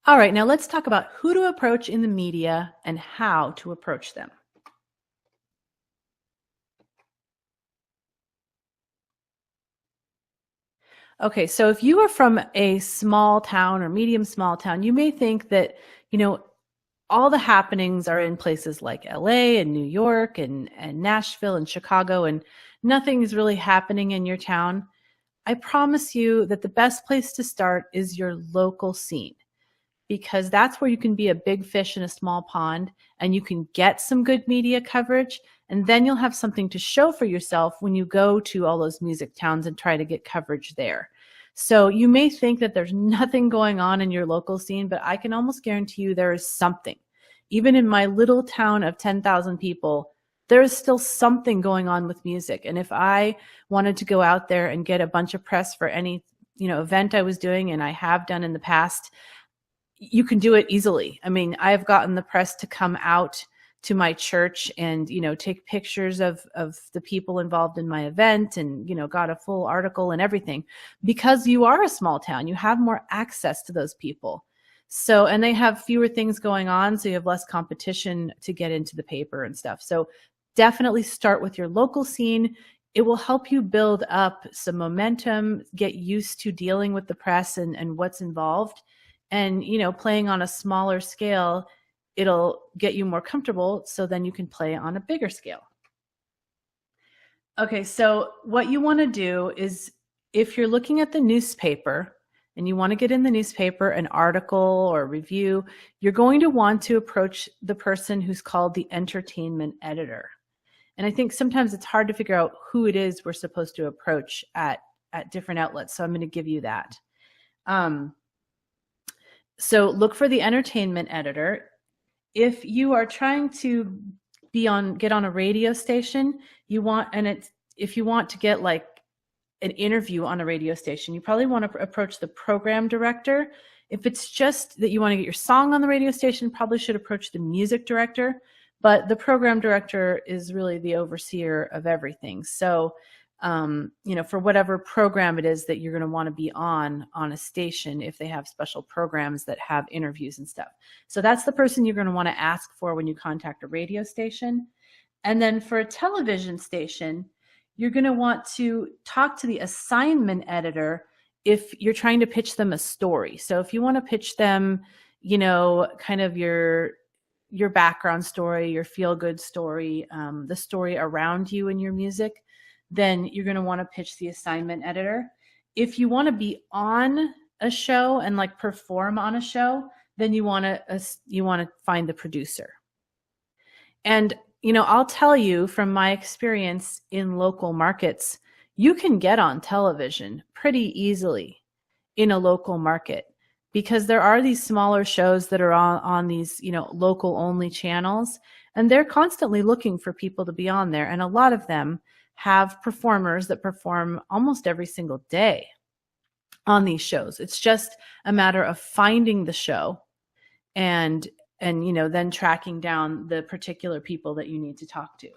All right, now let's talk about who to approach in the media and how to approach them. Okay, so if you are from a small town or medium small town, you may think that, you know, all the happenings are in places like LA and New York and Nashville and Chicago, and nothing is really happening in your town. I promise you that the best place to start is your local scene, because that's where you can be a big fish in a small pond and you can get some good media coverage. And then you'll have something to show for yourself when you go to all those music towns and try to get coverage there. So you may think that there's nothing going on in your local scene, but I can almost guarantee you there is something. Even in my little town of 10,000 people, there is still something going on with music. And if I wanted to go out there and get a bunch of press for any, event I was doing, and I have done in the past, you can do it easily. I mean, I've gotten the press to come out to my church and, take pictures of the people involved in my event and, got a full article and everything, because you are a small town. You have more access to those people. So, and they have fewer things going on, so you have less competition to get into the paper and stuff. So definitely start with your local scene. It will help you build up some momentum, get used to dealing with the press and what's involved. And, playing on a smaller scale, it'll get you more comfortable, so then you can play on a bigger scale. Okay, so what you want to do is, if you're looking at the newspaper and you want to get in the newspaper an article or review, you're going to want to approach the person who's called the entertainment editor. And I think sometimes it's hard to figure out who it is we're supposed to approach at different outlets. So I'm going to give you that. So look for the entertainment editor. If you are trying to get on a radio station, if you want to get like an interview on a radio station, you probably want to approach the program director. If it's just that you want to get your song on the radio station, probably should approach the music director. But the program director is really the overseer of everything. So for whatever program it is that you're going to want to be on a station, if they have special programs that have interviews and stuff. So that's the person you're going to want to ask for when you contact a radio station. And then for a television station, you're going to want to talk to the assignment editor if you're trying to pitch them a story. So if you want to pitch them, kind of your background story, your feel-good story, the story around you and your music, then you're going to want to pitch the assignment editor. If you want to be on a show and like perform on a show, then you want to find the producer. And I'll tell you from my experience in local markets, you can get on television pretty easily in a local market, because there are these smaller shows that are on these, local only channels, and they're constantly looking for people to be on there. And a lot of them have performers that perform almost every single day on these shows. It's just a matter of finding the show and then tracking down the particular people that you need to talk to.